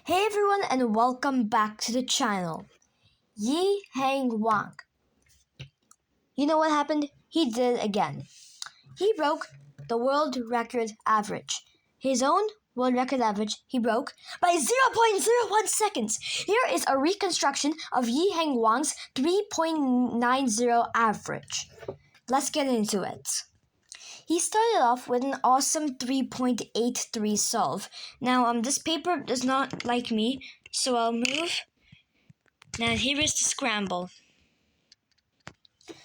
Hey everyone and welcome back to the channel. YiHeng Wang. You know what happened? He did it again. He broke the world record average. His own world record average he broke by 0.01 seconds. Here is a reconstruction of YiHeng Wang's 3.90 average. Let's get into it. He started off with an awesome 3.83 solve. Now, this paper does not like me, so I'll move. Now, here is the scramble.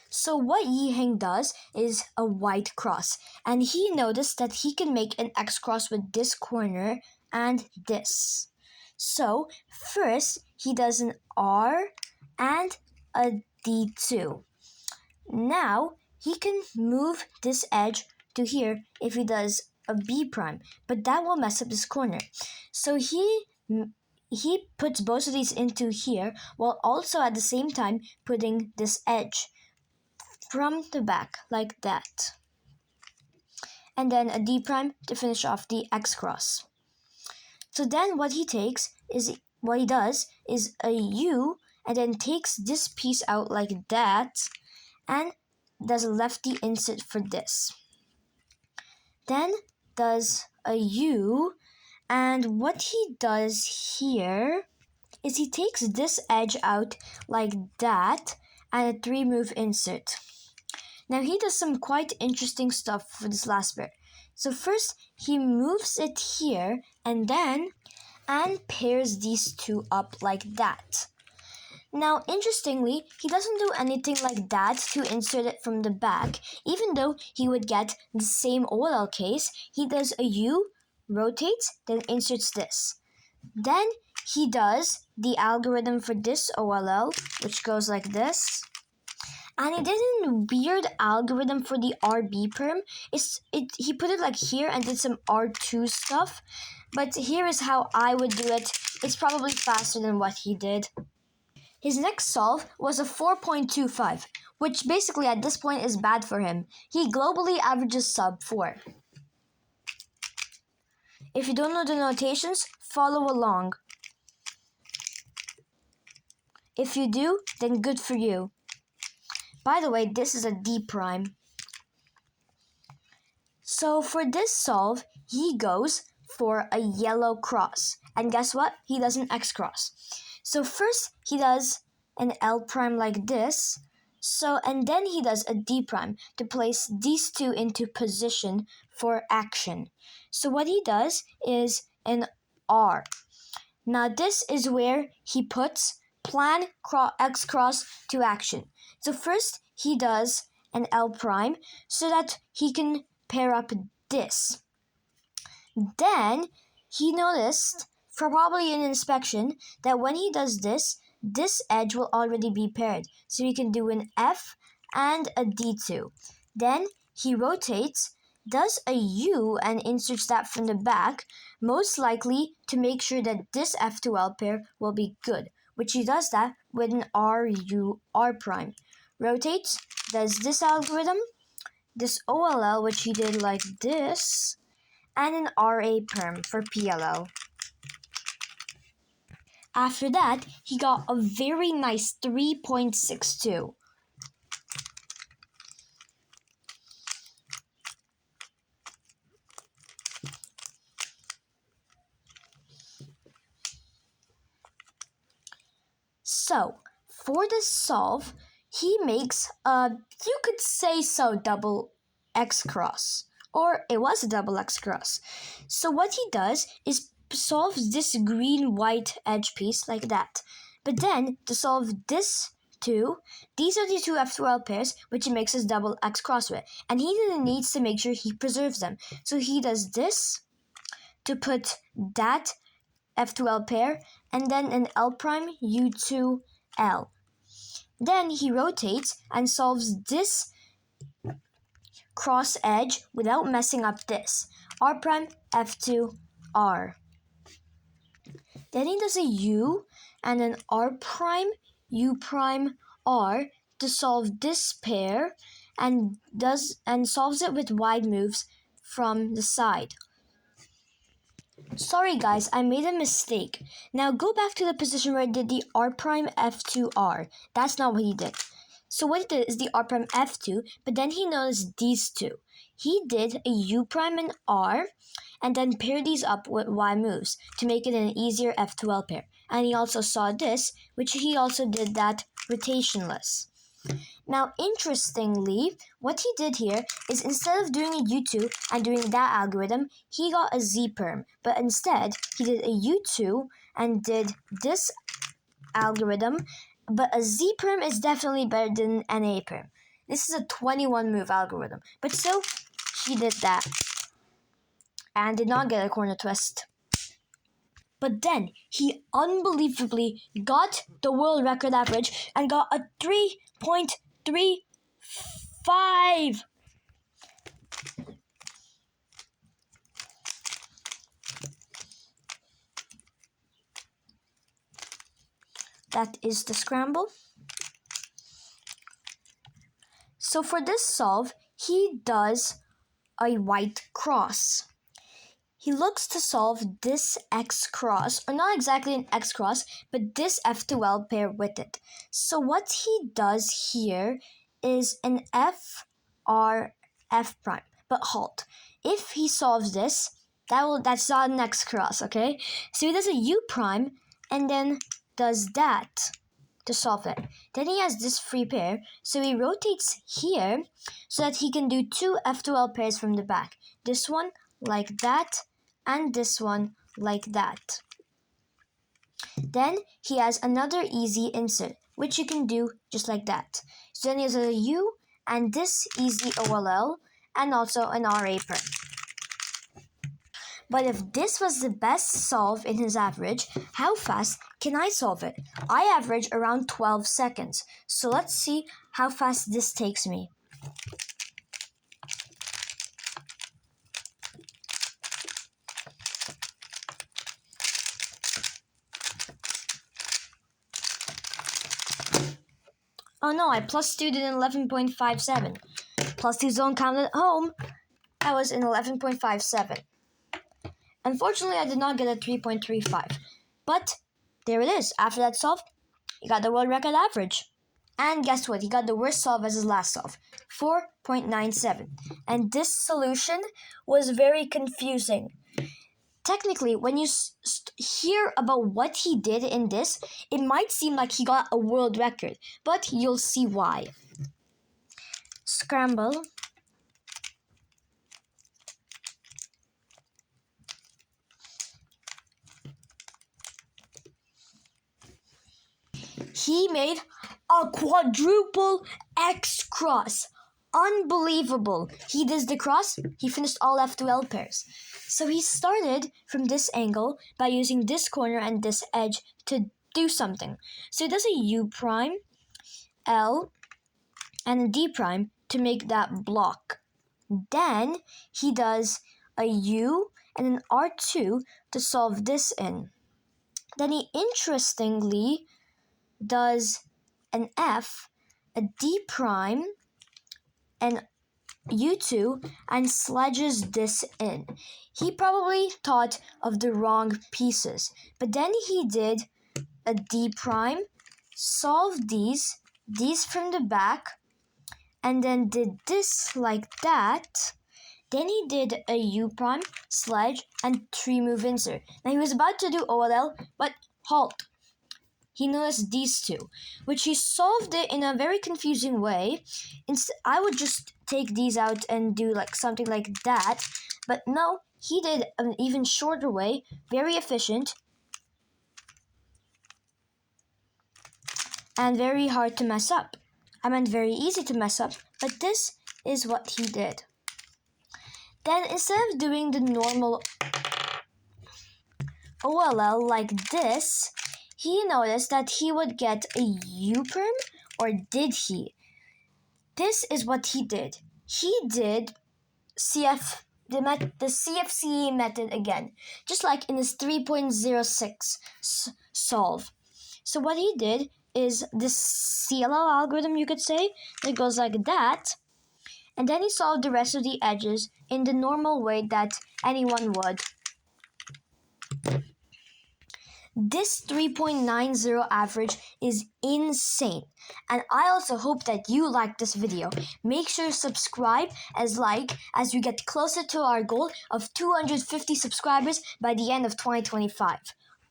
So what YiHeng does is a white cross, and he noticed that he can make an X cross with this corner and this. So, first, he does an R and a D2. Now, he can move this edge to here if he does a B prime, but that will mess up this corner. So he puts both of these into here while also at the same time putting this edge from the back like that. And then a D prime to finish off the X cross. So then what he does is a U and then takes this piece out like that and does a lefty insert for this. Then does a U, and what he does here is he takes this edge out like that and a 3-move insert. Now he does some quite interesting stuff for this last bit. So first he moves it here and pairs these two up like that. Now, interestingly, he doesn't do anything like that to insert it from the back. Even though he would get the same OLL case, he does a U, rotates, then inserts this. Then he does the algorithm for this OLL, which goes like this. And he did a weird algorithm for the RB perm. He put it like here and did some R2 stuff. But here is how I would do it. It's probably faster than what he did. His next solve was a 4.25, which basically at this point is bad for him. He globally averages sub 4. If you don't know the notations, follow along. If you do, then good for you. By the way, this is a D prime. So for this solve, he goes for a yellow cross. And guess what? He does an X cross. So first he does an L prime like this. And then he does a D prime to place these two into position for action. So what he does is an R. Now this is where he puts plan X cross to action. So first he does an L prime so that he can pair up this. Then he noticed, probably in inspection, that when he does this edge will already be paired. So he can do an F and a D2. Then he rotates, does a U and inserts that from the back, most likely to make sure that this F2L pair will be good, which he does that with an RU R prime. Rotates, does this algorithm, this OLL, which he did like this, and an RA perm for PLL. After that, he got a very nice 3.62. So, for this solve, he makes you could say so, double X cross. Or it was a double X cross. So what he does is solves this green-white edge piece like that. But then, to solve this two, these are the two F2L pairs, which he makes his double X cross with. And he needs to make sure he preserves them. So he does this to put that F2L pair, and then an L prime U2L. Then he rotates and solves this cross edge without messing up this. R prime F2 R. Then he does a U and an R prime U prime R to solve this pair and solves it with wide moves from the side. Sorry guys, I made a mistake. Now go back to the position where I did the R prime F2R. That's not what he did. So what he did is the R prime F2, but then he noticed these two. He did a U prime and R, and then pair these up with Y moves to make it an easier F2L pair. And he also saw this, which he also did that rotationless. Now, interestingly, what he did here is instead of doing a U2 and doing that algorithm, he got a Z perm. But instead, he did a U2 and did this algorithm. But a Z perm is definitely better than an A perm. This is a 21 move algorithm. But still, he did that and did not get a corner twist. But then he unbelievably got the world record average and got a 3.35. That is the scramble. So for this solve, he does a white cross. He looks to solve this X cross, or not exactly an X cross, but this F2L pair with it. So what he does here is an F, R, F prime. But halt. If he solves this, that's not an X cross, okay? So he does a U prime and then does that to solve it. Then he has this free pair, so he rotates here so that he can do two F2L pairs from the back. This one like that, and this one like that. Then he has another easy insert, which you can do just like that. So then he has a U and this easy OLL and also an RA perm. But if this was the best solve in his average, how fast can I solve it? I average around 12 seconds. So let's see how fast this takes me. Oh no, I plus 2 did an 11.57. Plus 2 don't count at home. That was an 11.57. Unfortunately, I did not get a 3.35. But there it is. After that solve, he got the world record average. And guess what? He got the worst solve as his last solve, 4.97. And this solution was very confusing. Technically, when you hear about what he did in this, it might seem like he got a world record, but you'll see why. Scramble. He made a quadruple X cross. Unbelievable. He does the cross, he finished all F2L pairs. So he started from this angle by using this corner and this edge to do something. So he does a U prime, L, and a D prime to make that block. Then he does a U and an R2 to solve this in. Then he interestingly does an F, a D prime, and U2 and sledges this in. He probably thought of the wrong pieces, but then he did a D prime, solved these from the back, and then did this like that. Then he did a U prime, sledge, and 3-move insert. Now he was about to do OLL, but halt. He noticed these two, which he solved it in a very confusing way. I would just take these out and do like something like that, but no, he did an even shorter way, very efficient, and very hard to mess up. I meant very easy to mess up, but this is what he did. Then instead of doing the normal OLL like this, he noticed that he would get a U perm, or did he? This is what he did. He did the CFCE method again, just like in his 3.06 solve. So what he did is this CLL algorithm, you could say, that goes like that, and then he solved the rest of the edges in the normal way that anyone would. This 3.90 average is insane, and I also hope that you liked this video. Make sure to subscribe as we get closer to our goal of 250 subscribers by the end of 2025.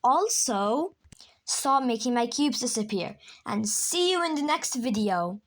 Also, stop making my cubes disappear, and see you in the next video.